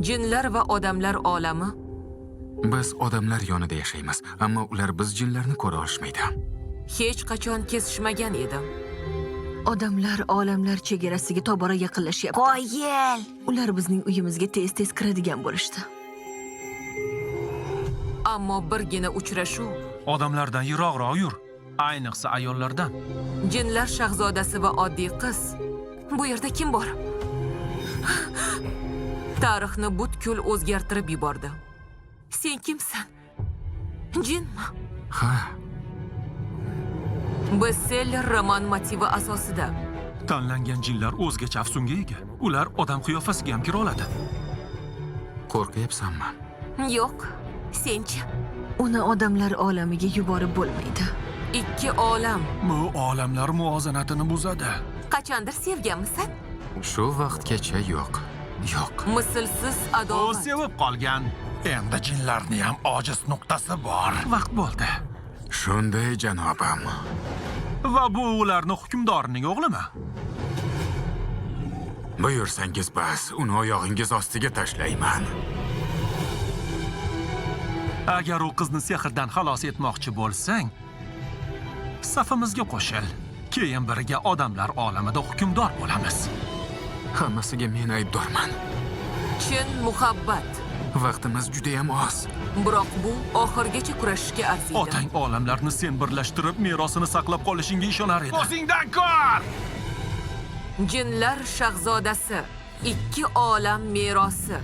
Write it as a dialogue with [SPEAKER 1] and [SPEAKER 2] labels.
[SPEAKER 1] Jinlar va odamlar olami.
[SPEAKER 2] Biz odamlar yonida yashaymiz, ammo ular biz jinlarni ko'ra olishmaydi.
[SPEAKER 1] Hech qachon kesishmagan edim.
[SPEAKER 3] Odamlar olamlar chegarasiga tobora yaqinlashyapti.
[SPEAKER 4] Qoyil!
[SPEAKER 3] Ular bizning uyimizga tez-tez kiradigan bo'lishdi.
[SPEAKER 1] Ammo birgina uchrashuv
[SPEAKER 5] Odamlardan yiroqroq yur. Ayniqsa ayollardan.
[SPEAKER 1] Jinlar shahzodasi va oddiy qiz. Bu yerda kim bor? Tarixni butkul o'zgartirib yubordi. Sen kimsan? Jinmi?
[SPEAKER 2] Ha,
[SPEAKER 1] Bestseller roman motivi asosida.
[SPEAKER 5] Tanlangan jinlar o'zgacha afsunga ega. Ular odam qiyofasiga ham kira oladi.
[SPEAKER 2] qo'rqyapsanmi?
[SPEAKER 1] Yo'q, senchi?
[SPEAKER 3] Uni odamlar olamiga yuborib bo'lmaydi.
[SPEAKER 1] Ikki olam.
[SPEAKER 5] Bu olamlar muvozanatini buzadi.
[SPEAKER 1] Qachondir sevganmisan?
[SPEAKER 2] Shu vaqtgacha yo'q. Yo'q.
[SPEAKER 1] Mislsiz
[SPEAKER 5] U
[SPEAKER 1] adovat.
[SPEAKER 5] sevib qolgan. Endi jinlarning ham ojiz nuqtasi bor. Vaqt bo'ldi.
[SPEAKER 2] Shunday janobim.
[SPEAKER 5] Va bu ularning hukmdorining o'g'limi?
[SPEAKER 2] Buyursangiz bas, uni oyog'ingiz ostiga tashlayman.
[SPEAKER 5] Agar u qizni sehrdan xalos etmoqchi bo'lsang, safimizga qo'shil. Keyin birga odamlar olamida hukmdor bo'lamiz.
[SPEAKER 2] Hammasiga men aybdorman.
[SPEAKER 1] Chin muhabbat.
[SPEAKER 2] Vaqtimiz juda ham oz.
[SPEAKER 1] Biroq bu oxirgacha kurashishga arziydi.
[SPEAKER 5] Otang olamlarni sen birlashtirib merosini saqlab qolishingga ishonar edi. O'zingdan ko'r!
[SPEAKER 1] Jinlar shahzodasi. Ikki olam merosi.